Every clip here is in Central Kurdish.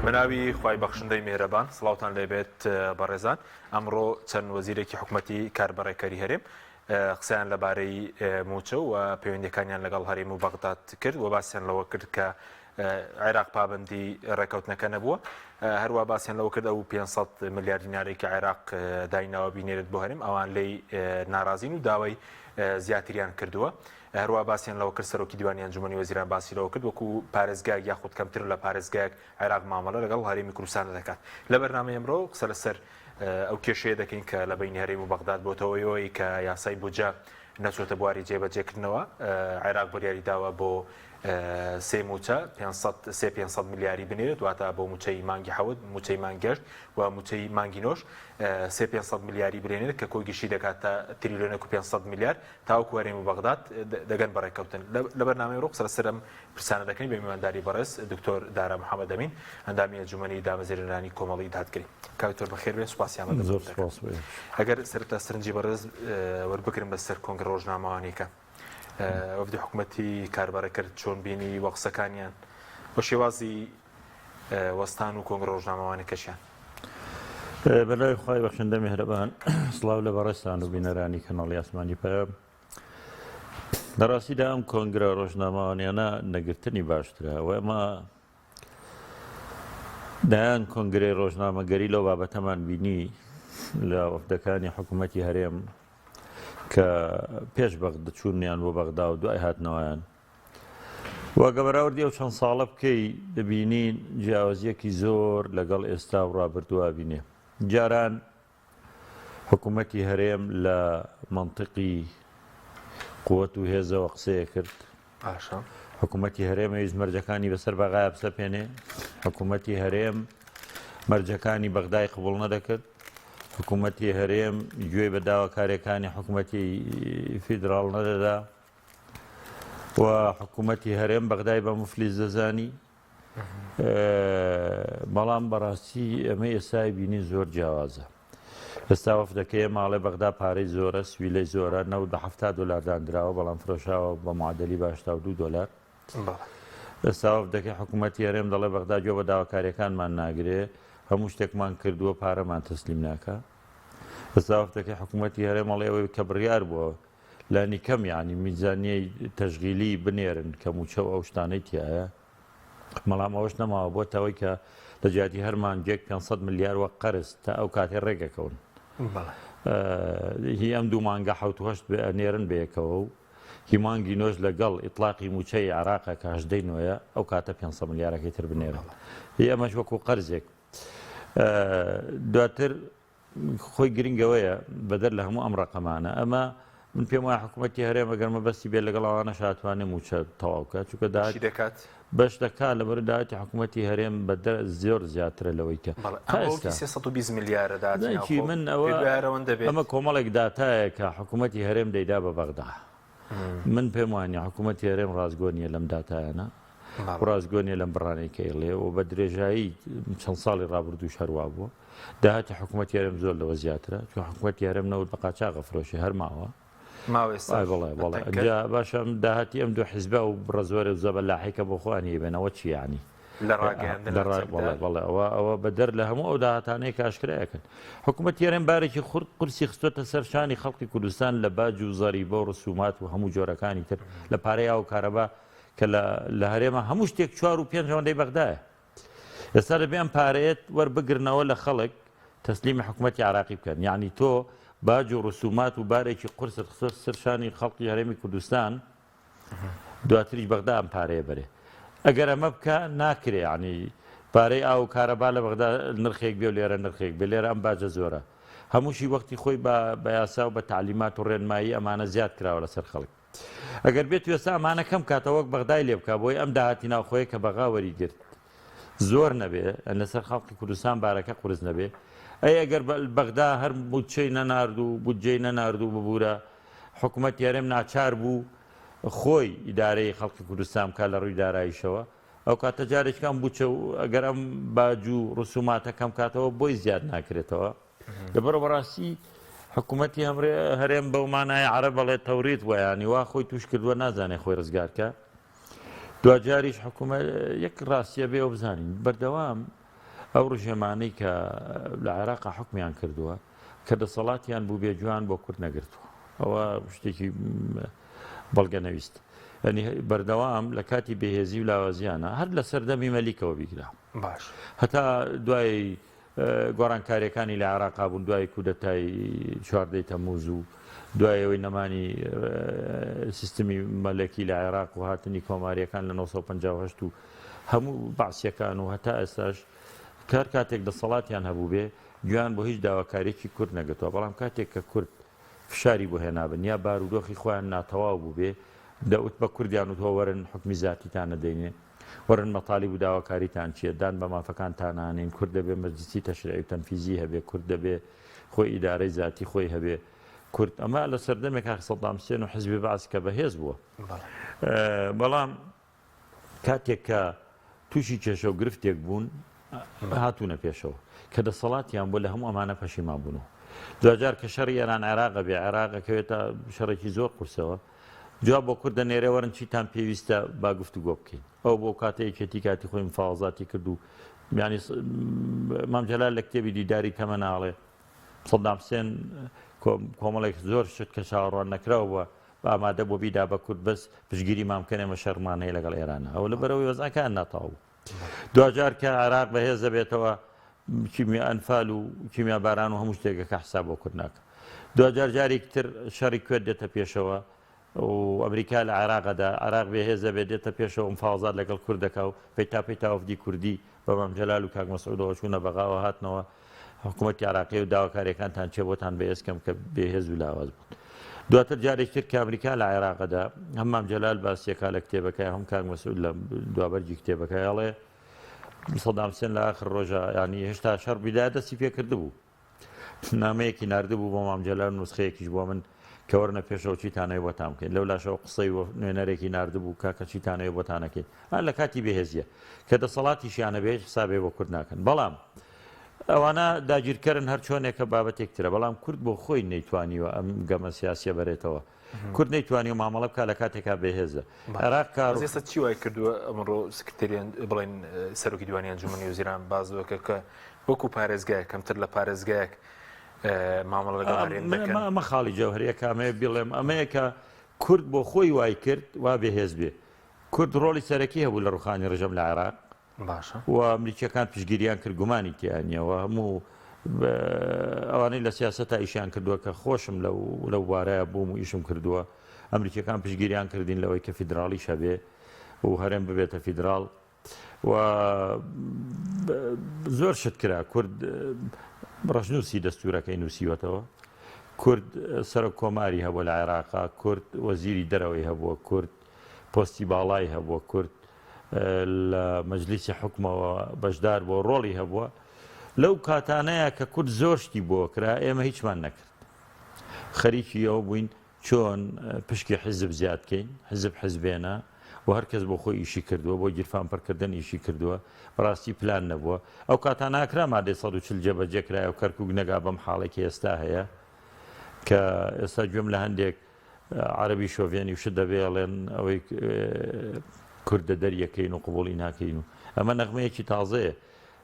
بناوی خوای بەخشندەی مێرەبان سڵاوتان لێبێت بەڕێزان ئەمڕۆ چەند وەزیرێکی حکوومەتی کاربڕێکەری هەرێم قسەیان لەبارەی موچە و پەیوەندیەکانیان لەگەڵ هەرێم و بەغداد کرد و باسییان لەوە کرد کە عێراق پابندی ڕێکەوتنەکە نەبووە هەروە باسییان لەوە کرد ئەو 500 ملیار دینارێکی عێراق دایناوە بینێرت بۆ هەرێم ئەوان لی ناڕازین و داوای زیاتریان کردووە هەروە باسییان لەوە کرد سەرۆکی دیوانی ئەنجومەنی وەزیران باسی لەوە کرد وەکو پارێزگایەک یاخود کەمتر لە پارێزگایەک عێراق مامەڵە لەگەڵ هەرێمی کوردستانە دەکات لە بەرنامەی ئەمڕۆ قسە لەسەر ئەو کێشەیە دەکەین کە لە بینی هەرێم و بەغداد بۆتەوەیەوەی کە یاسای بوجە نەچۆتە بواری جێبەجێکردنەوە عێراق بڕیاری داوە بۆ سێ موچە 500 ملیاری بنێرێت واتە بۆ موچەی مانگی حەوت موچەی مانگەشت و موچەی مانگی نۆش 500 ملیاری برێنێت کە کۆی گشتی دەکات تا تریلیۆنێک و 500 ملیار تاوەکو هەرێم و بەغداد دەگەن بەڕێکەوتن لە بەرنامەی ڕۆ قسە لەسەر ئەم پرسانە دەکەین بە میوانداری بەڕێز دکتۆر دارا محەممەد ئەمین ئەندامی ئەنجومەنی دامەزێرانی کۆمەڵی دادگری کاوتۆر بەخێر بێ سوپاسیان ئەگەر سەرتا سرنجی بەڕێز وەربگرم بەسەر کۆنگرە ڕۆژنامەوانێکە وەفدی حکوومەتی کاربارە کرد چۆن بینی وەقسەکانیان بە شێوازی وەستان و کۆنگرە ڕۆژنامەوانێکەشیان بەلای خی بەخشندە میهرەبان سڵاو لە بەڕێستان و بینەرانی کەناڵی ئاسمانی پەیام لەڕاستیدا ئەم کۆنگرە ڕۆژنامەوانیانە نەگرتنی باشترە و ئەمە دایان کۆنگرەی ڕۆژنامەگەری لەو بابەتەمان بینی لە وەفدەکانی حکوومەتی هەرێم کە پێش چوونیان بۆ بەغدا و دوای هاتنەوەیان وەگە بەراوردی ئەو چەند ساڵە بکەی دەبینین جیاوازیەکی زۆر لەگەڵ ئێستا و ڕابردووە بینێ جاران حکوومەتی هەرێم لە منطقی قووەت و هێزەوە قسەیە کرد حکوومەتی هەرێم ویست مەرجەکانی بەسەر بەغایە بسەپێنێ حکوومەتی هەرێم مەرجەکانی بەغدای قبوڵ نەدەکرد حکوومەتی هەرێم گوێ بە داواکاریەکانی حکوومەتی فیدراڵ نەدەدا و حکوومەتی هەرێم بەغدای بە مفلیس دەزانی بەڵام بەڕاستی ئەمە ئێستای بینی زۆر جیاوازە ئێستا وەفدەکەی ماڵێ بەغدا پارەی زۆرە سویلەی زۆرە نەوت بە 70 دلار دانراوە بەڵام فرۆشاوە بە معادلی با 82 دلار ئێستا وەفدەکەی حکوومەتی هەرێم دەڵێ بەغدا گوێ بە داواکاریەکانمان ناگرێ هەموو شتێکمان کردووە پارەمان تەسلیم ناکە ئێستا وەفدەکەی حکوومەتی هەرێم ئەوەی کە بڕیار بووە لانی کەم یعنی میزانیەی تەشغیلی بنێرن کە موچە و ئەو شتانەی تایە مەڵام ئەوەش نەماوە بۆتەوەی کە لە جیاتی هەرمان جێک 500 ملیار وە قەرز تا ئەو کاتێ ڕێگەکەون هی ئەم دوو مانگە حوت نێرن بەیەکەوە و هی مانگی نۆش لەگەڵ ئیطلاقی موچەی عێراقە کە 18 نوێیە ئەو کاتە 500 ملیارەکەی تر بنێرن هی ئەمەش وەکو قەرزێک دواتر خۆی گرنگەوەیە بەدەر لە هەموو ئەم ڕقەمانە ئەمە من پێم وایە حکوومەتی هەرێم ئەگەر مەبەستی بێت لەگەڵ ئەوانە شاتوانێ موچە تەواوکە چونکە دەکات بەش دەکات لە بەرداهاتی حکوومەتی هەرێم بەدە زۆر زیاترە لەوەی کە 320 میلیارە من ئەمە کۆمەڵێک داتایە کە حکوومەتی هەرێم دەیدا بە بەغدا من پێم وانە حکوومەتی هەرێم ڕازگۆنیە لەم داتایانە ڕازگۆنیە لەم بڕانێکەیڵێ و بە درێژایی چەند ساڵی ڕابردوو شەروا بووە داهاتی حکوومەتی هەرێم زۆر لەوە زیاترە چون حکوومەتی هەرێم نەوت بە قاچاغە فرۆشی هەر ماوە باشە داهاتی ئەم دوو حیزبە و بڕە زۆر لاحیکە بۆ خۆیانی بێنەوە چی یانی ئەوە بەدەر لە هەموو ئەو داهاتانەیە کاشکرایەکەن حکوومەتی هەرێم بارێکی خورد قورسی خستۆتە سەرشانی خەڵکی کوردستان لە باج و زەریبە و ڕسومات و هەموو جۆرەکانی تر لە پارەی و کارەبا کە لە هەرێمە هەموو شتێک 4 و 5 ئەوەندەی بەغدایە ئێستا دەبێن پارەیەت وەربگرنەوە لە خەڵک تەسلیمی حکوومەتی عێراقی بکەن یعنی تۆ باج و ڕسومات و بارێکی قورست خستۆ سەرشانی خەڵکی هەرێمی کوردستان دواتریش بەغدا ئەم پارەیە بەرێ ئەگەر ئەمە بکە ناکرێ ینی پارەی ئاو کارەبا لە بەغدا نرخێک بێ و لێرە نرخێک بێ لێرە ئەم باجە زۆرە هەمووشی وەختی خۆی بە یاسا و بە تعلیمات و ڕێنمایی ئەمانە زیاد کراوە لەسەر خەڵک ئەگەر بێت وێستا ئەمانە کەم کاتە وەک بەغدای لێ بکە بۆی ئەم داهاتی ناوخۆیە کە بەغا وەریگرت زۆر نەبێ لەسەر خەڵکی کوردستان بارەکە قورس نەبێ ئەگەر بەغدا هەر بودجەی نەنارد و بودجەی نەنارد و ببوورە حکوومەتی هەرێم ناچار بوو خۆی ئیدارەی خەڵکی کوردستان بکە لە ڕووی داراییشەوە ئەو کاتە جارێکیان بچە و ئەگەر ئەم باج و ڕسوماتەکەم کاتەوە بۆی زیاد ناکرێتەوە لەبەرەوە بەڕاستی حکوومەتی هەرێم بەومانای عەرە بەڵێ تەوریت وایانی وا خۆی توش کردووە نازانێ خۆی ڕزگارکە دوجاریش حکوومەت یەک ڕاستیە بێ و بزانین بەردەوام ئەو ڕژێمانەی کە لە عێراقا حکمیان کردووە کە دەسەڵاتیان بوو بێ جوان بۆ کورد نەگرتووە ئەوە شتێکی بەڵگە نەویست ینی بەردەوام لە کاتی بێهێزی و لاوازیانە هەر لە سەردەمی مەلیکەوە بیگرا باش هەتا دوای گۆڕانکاریەکانی لە عێراقا بوون دوای کودەتای 14 تەمووز و دوایەوەی نەمانی سیستمی مەلەکی لە عێراق و هاتنی کۆماریەکان لە 1950 و هەموو باسیەکان و هەتا ئێستاش کار کاتێک دەسەڵاتیان هەبوو بێ گویان بۆ هیچ داواکارێکی کورد نەگەتەوە بەڵام کاتێک کە کورد فشاری بۆ هێنابن یا بارودۆخی خۆیان ناتەواو بوو بێ دەوت بە کوردیان و تۆ وەرن حکمی زیاتیتان نەدەینێ وەرن مەطالیب و داواکاریتان چییە دان بە مافەکانتان نانین کورد دەبێ مەجلیسی تەشریعی و تەنفیزی هەبێ کورد دەبێ خۆی ئیدارەی زیاتی خۆی هەبێ کورد ئەمە لە سەردەمێکا سەدام حوسێن و حیزبی بەعز کە بەهێز بووە بەڵام کاتێک کە تووشی کێشە و گرفتێک بوون هاتوونە پێشەوە کە دەسەڵاتیان بۆ لە هەموو ئەمانە پەشیمان بوونەوە دوجار کە شەڕی ئێران عێراقە بێ عێراقەکەوێتە شەڕێکی زۆر قورسەوە جواب بۆ کوردە نێرە وەرن چیتان پێویستە با گفتوگۆ بکەین ئەو بۆ کاتەیەکێتی کاتی خۆی مفاوەزاتی کرد و ینی مام جەلال لە کتێبی دیداری کەمەناڵێ سەدام حوسێن کۆمەڵێک زۆر شت کە چاوەڕوان نەکراوە ئامادە بۆ بیدا بە کورد بەس پشگیری مامکەنێمە شەڕمان هەیە لەگەڵ ئێرانە ئەو لە بەرەوەی وەزعەکان ناتاو دوجار کە عێراق بەهێز دەبێتەوە کیمیا ئەنفال و کیمیا باران و هەموو شتێکەکە حساب بۆ کورد ناکە دوجار جارێکی تر شەڕی کوێت دێتە پێشەوە و ئەمریکا لە عێراقەدا عێراق بێهێز دەبێت دێتە پێشەوە مفاوەزات لەگەڵ کوردەکە و پەیتا تاوەفدی کوردی بە مام جەلال و کاک مەسعودەوە چوونە بەغاوە هاتنەوە حکوومەتی عێراقی و داواکاریەکانتان چێ بۆتان بەهێزکەم کە بێهێز و لاواز بوون دواتر جارێک تر کە ئەمریکا لە عێراقەدا هەم مام جەلال باسیەکە لە کتێبەکەی هەم کاک مەسعود لە دوابەرجی کتێبەکەی ئەڵێ سەدام حوسێن لە ئاخر ڕۆژە ینی هێشتا شەڕ بیدایە دەستی پێ کردبوو نامەیەکی ناردبوو بۆ مام جەلال نوسخەیەکیش بۆ من کە وەرنە پێشەوە چیتانەوەی بۆتان بکەین لەو لاشەوە قسەی نوێنەرێکی ناردبوو کاکە چیتانەوەی بۆتانەکەین لە کاتی بێهێزیە کە دەسەڵاتیشیانە بێت حسابێ بۆ کورد ناکەن بەڵام ئەوانە داگیرکەرن هەر چۆنێکە بابەتێکترە بەڵام کورد بۆ خۆی نەیتوانیوە ئەم گەمە سیاسیە بەرێتەوە کورد نەیتوانی و مامەڵە بکە لە کاتێکا بێهێزە عێراق ئێستا چی وای کردووە ئەمڕۆ سکرتێریان بڵێن سەرۆکی دیوانی ئەنجومەنی وەزیران بازوەکە کە وەکو پارێزگایە کەمتر لە پارێزگایەک مامەڵە لەگەڵ هەرێن دەکەن ئەمە خاڵی جەوهریەکە ئەمەیە بڵێم ئەمەیە کە کورد بۆ خۆی وای کرد وا بێهێز بێ کورد ڕۆڵی سەرەکی هەبوو لە ڕوخانی ڕژەم لە عێراق باشە و ئەمریکیەکان پشگیریان کرد گومانی تیانیەوە هەموو ئەوانەی لە سیاسەتا ئیشیان کردووە کە خۆشم لەو وارەیە بووم و ئیشم کردووە ئەمریکیەکان پشگیریان کردین لەوەی کە فیدراڵی شەبێ و هەرێم ببێتە فیدراڵ و زۆر شت کرا کورد ڕەشنووسی دەستورەکەی نووسیوەتەوە کورد سەرۆک کۆماری هەبووە لە عێراقا کورد وەزیری دەرەوەی هەبووە کورد پۆستی باڵای هەبووە کورد لە مەجلیسی حکومەوە بەشدار بۆ ڕۆڵی هەبووە لەو کاتانەیە کە کورد زۆر شتی بۆ کرا ئێمە هیچمان نەکرد خەریکی ئەوە بووین چۆن پشکی حزب زیادکەین حزب حزبێنە و هەر کەس بۆ خۆی ئیشی کردووە بۆ گیرفانپەرکردن ئیشی کردووە بەڕاستی پلان نەبووە ئەو کاتان ناکرا مادەی 140 جێبەجێکرایە و کەرکووک نەگا بەم حاڵێکی ئێستا هەیە کە ئێستا گوێم لە هەندێک عەرەبی شۆڤێنی وشت دەبێڵێن ئەوەی کوردە دەریەکەین و قوبوڵی ناکەین و ئەمە نەغمەیەکی تازەیە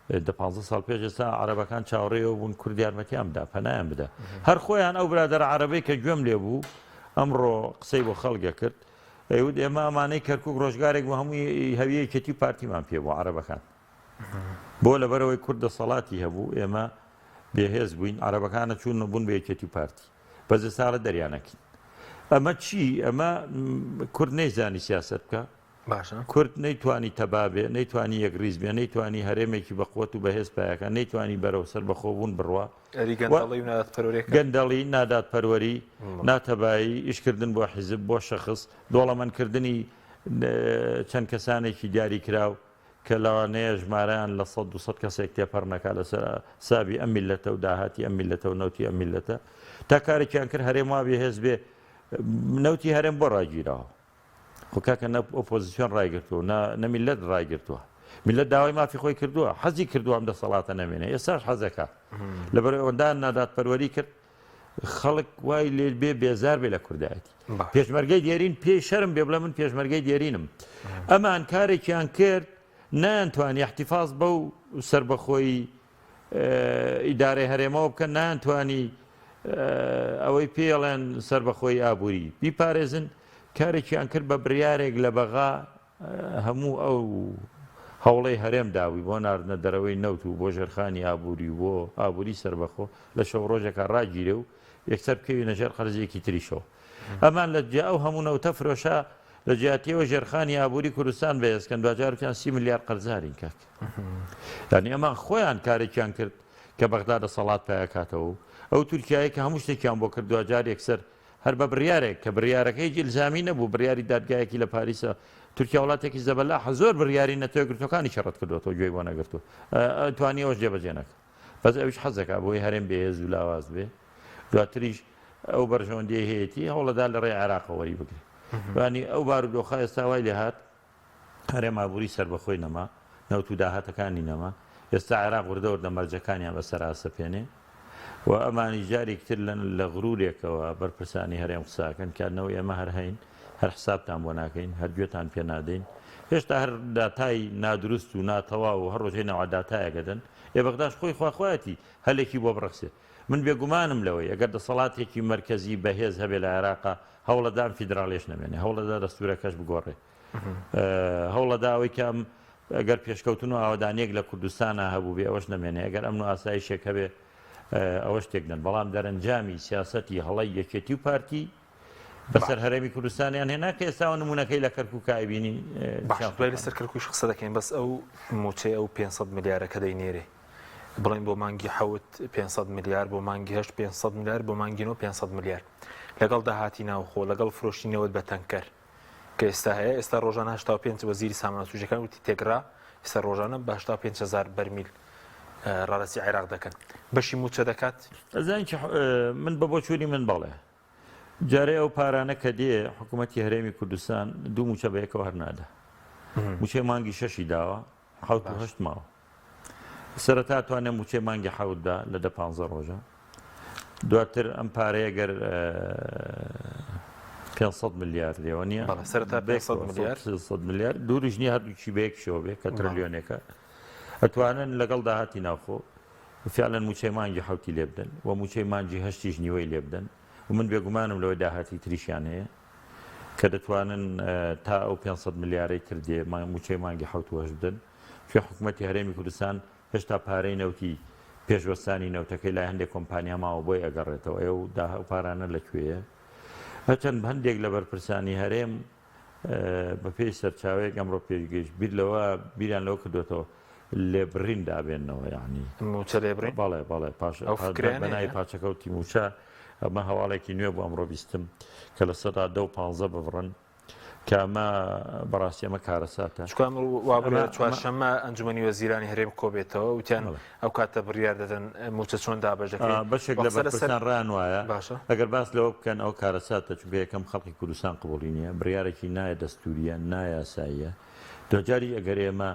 15 ساڵ پێش ئێستا عەرەبەکان چاوەڕێەوە بوون کورد یارمەتیان بدا پەنایان بدە هەر خۆیان ئەو برادەرە عەرەبەی کە گوێم لێ بوو ئەمڕۆ قسەی بۆ خەڵگە کرد ئەیود ئێمە ئەمانەی کەرکووک ڕۆژگارێک بۆ هەمووی هەویەکێتی پارتیمان پێ بوو عەرەبەکان بۆ لەبەرەوەی کورد دەسەڵاتی هەبوو ئێمە بێهێز بووین عەرەبەکانە چوون بوون بە یەکێتی پارتی بەس ئێستا دەریانەکەین ئەمە چی ئەمە کورد نەیزانی سیاست بکە باشە کورد نەیتوانی تەبابێ نەیتوانی یەکریز بێ نەیتوانی هەرێمێکی بەقوت و بەهێز پایەکە نەیتوانی بەرەو سەر بەخۆبوون بڕوا گەندەڵی نادات پەروەری ناتەبایی ئیشکردن بۆ حیزب بۆ شەخص دۆڵەمەندکردنی چەند کەسانێکی دیاری کراو کە لەوانەیە ژمارەیان لە 100 کەسێک تێپەڕنەکە لەسەر سابی ئەم میلەتە و داهاتی ئەم میلەتە و نەوتی ئەم میلەتە تا کارێکیان کرد هەرێم وا بێهێز بێ نەوتی هەرێم بۆ ڕاگیراوە خۆ کاکە نە ئۆپۆزیسیۆن ڕایگرتووە نە میلەت ڕایگرتووە میلەت داوای مافی خۆی کردووە حەزی کردووە ئەم دەسەڵاتە نەمێنێ ئێستاش حەزەکە لەبەر ئەوەندە ناداتپەروەری کرد خەڵک وای لێ بێ بێزار بێ لە کوردایەتی پێشمەرگەی دێرین پێی شەرم بێ بڵێ من پێشمەرگەی دێرینم ئەمان کارێکیان کرد نانتوانی احتیفاز بەو سربەخۆی ئیدارەی هەرێمەوە بکەن، نانتوانی ئەوەی پێڵێن سربەخۆی ئابووری بیپارێزن. کارێکیان کرد بە بڕیارێک لە بەغا هەموو ئەو هەوڵەی هەرێم داوی بۆ ناردنە دەرەوەی نەوت و بۆ ژێرخانی ئابووری بۆ ئابووری سربەخۆ لە شەو ڕۆژێکە ڕاگیرێ و یەکسەر بکەوی نەژێر خەرجێکی تریشەوە. ئەمان لە جیا ئەو هەموو نەوتە فرۆشە لە جیاتیەوە ژێرخانی ئابووری کوردستان بەهێزکەن دوجارتیان 30 میلیارد قەرزارین کاک. یعنی ئەمان خۆیان کارێکیان کرد کە بەغدا دەسەڵات پایەکاتەوە. ئەو تورکیایی کە هەموو شتێکیان بۆ کرد دوجار یەکسەر هەر بە بڕیارێک کە بڕیارەکەی جیلزامی نەبوو، بڕیاری دادگایەکی لە پاریسە. تورکیا وڵاتێکی زەبەلاح زۆر بڕیاری نەتەوەگرتوەکانی شەڕەت کردوەوە گوێی بۆ نەگرتو توانی ئەوش جێبەجێ نەکە. بەس ئەوش حەزەکە بۆی هەرێم بەهێز و لاواز بێ. دواتریش ئەو بەرژەوەندی هەیەتی هەوڵەدا لە ڕێی عێراقەوەی بگری. وانی ئەو بارودۆخە ئێستا وای لێ هات هەرێم ئابووری سربەخۆی نەما، نەوت و داهاتەکانی نەما. ئێستا عێراق وردەوردە مەرجەکانیان بەسەر ئاسەپێنێ و ئەمانی جارێکتر لە غرورێکەوە بەرپرسانی هەرێم قساکەن کارنەوەی ئەمە هەر هەین، هەر حسابتان بۆ ناکەین، هەر گوێتان پێ نادەین. هێشتا هەر داتای نادروست و ناتەواو و هەر ڕۆژەی ناوە داتایەکەدەن. ێ بەغداش خۆی خواخوایەتی هەلێکی بۆ بڕخسێ. من بێگومانم لەوەی ئەگەر دەسەڵاتێکی مرکزی بەهێز هەبێ لە عێراقا هەوڵەدان فیدراڵیش نەمێنێ، هەوڵەدا دەستورەکەش بگۆڕێ، هەوڵەدا ئەوەی کەم ئەگەر پێشکەوتن و ئاوادانیەک لە کوردستانە هەبوو بێ ئەوەش نەمێنێ، ئەگەر ئەمن و ئاسایشێک هەبێ ئەوە شتێک دەن. بەڵام دەرەنجامی سیاسەتی هەڵی یەکێتی و پارتی بەسەر هەرێمی کوردستانیان هێنا کە ئێستاوە نمونونەکەی لە کەرکووک ئایبینی دوای لەسەر کەرکووش قسە دەکەین. بەس ئەو موچەی ئەو 500 میلیارەکە دەینێرێ بڵین بۆ مانگی حەوت 500 میلیارد، بۆ مانگی هەشت 500 میلیارد، بۆ مانگی 500 میلیارد لەگەڵ داهاتی ناوخۆ لەگەڵ فرۆشتنەوەت بە تەنکەر کە ئێستا هەیە. ئێستا ڕۆژانە 85 وەزیری سامانە سوژەکان وتی تێگرا ئێستا ڕۆژانە بە 85,000 بەرمیل ڕادەسی عێراق دەکەن. بەشی موچە دەکات. ئەزانین من بە بۆ چووری من بەڵێ جارێ ئەو پارانە کە دێ حکوومەتی هەرێمی کوردستان دوو موچە بەیەکەوە هەر نادا. موچەی مانگی 6 داوە 7 ماوە. سەرەتا توانێ موچەی مانگی 7دا لە 15 ڕۆژە. دواتر ئەم پارەیە گەر 500 میلیارد لێوە نییە سەرەتا 500 میلیارد دووریژنی هەردووکی بەیەکشەوە بێ کە تریلیۆنێکە ئەتوانن لەگەڵ داهاتی ناوخۆ فعلەن موچەی مانگی حوتی لێ بدەن و موچەی مانگی هەشتیش نیوەی لێ بدەن و من بێگومانم لەوەی داهاتی تریشیان هەیە کە دەتوانن تا ئەو 500 میلیارەی تردێ موچەی مانگی حوت وەش بدەن. پێ حکوومەتی هەرێمی کوردستان هێشتا پارەی نەوتی پێشوەستانی نەوتەکەی لای هەندێک کۆمپانیا ماوە بۆی ئەگەڕێتەوە. ئێو پارانە لەکوێیە هەچەند هەندێک لە بەرپرسانی هەرێم بە پێی سەرچاوەیەک ئەمڕۆ پێگەیشت بیر لەوە بیریان لەوە کردوێتەوە لێبڕین دابێنەوە یعنی موچە لێبڕین. بەڵێ بەڵێ پاش بەناوی پاچەکەوتی موچە. ئەمە هەواڵێکی نوێ بۆ ئەمڕۆ بیستم کە لە سەدا 15 ببڕن کە ئەمە بەڕاستی ئەمە کارەساتە. وابرێت چوارشەممە ئەنجومەنی وەزیرانی هەرێم کۆبێتەوە وتیان ئەو کاتە بڕیار دەدەن موچە چۆن دابەژەکەی بەشێک لە بەرپرسان ڕان وایە. ئەگەر باس لەوە بکەن ئەو کارەساتە چونکە یەکەم خەڵکی کوردستان قبوڵی نییە، بڕیارێکی نایە دەستوریە نایە یاساییە. دوجاری ئەگەر ئێمە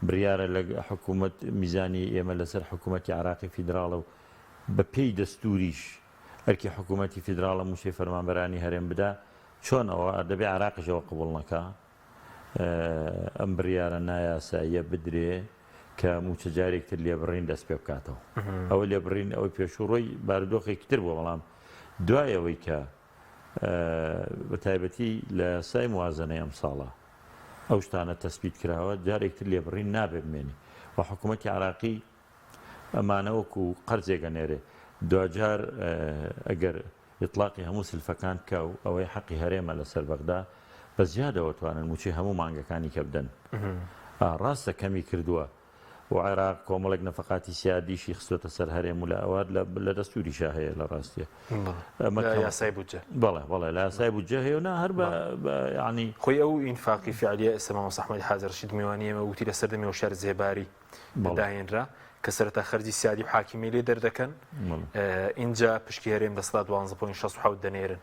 بڕیارە لە حکوومەت میزانی ئێمە لەسەر حکوومەتی عێراقی فیدراڵە و بە پێی دەستوریش ئەرکی حکوومەتی فیدراڵە موچەی فەرمانبەرانی هەرێم بدا چۆن ئەوە دەبێ عێراقیشەوە قبوڵ نەکا ئەم بڕیارە نایاساییە بدرێ کە موچە جارێکتر لێبڕین دەست پێ بکاتەوە. ئەوە لێبڕین ئەوەی پێشوڕۆی بارودۆخێکتر بووە بەڵام دوایەوەی کە بە تایبەتی لە سای موازنەی ئەم ساڵە ئەو شتانە تەسبیت کراوە جارێکتر لێبڕین نابێ بمێنی و حکوومەتی عێراقی ئەمانەوەکو قەرزێگە نێرێ دوجار ئەگەر ئیطلاقی هەموو سلفەکان کە و ئەوەی حەقی هەرێمە لەسەر بەغدا بە زیادەوە توانن موچەی هەموو مانگەکانی کە بدەن. ڕاستە کەمی کردووە و عێراق کۆمەڵێک نەفەقاتی سیادیشی خستۆتە سەر هەرێم و لە ئەوات لە دەستوریشا هەیە لە ڕاستیە یاسای بودجە. بەڵێ لە یاسای بودجە هەیە و نا هەر ینی خۆی ئەو ئینفاقی فعلیە ئێستا مامۆستا ئەحمەدی حازرشید میوانی ئێمە وتی لە سەردەمی هۆشیار زێباری داهێنرا کە سەرەتا خەرجی سیادی و حاکمی لێ دەردەکەن. اینجا پشکی هەرێم دەسەڵات 12.67 دەنێرن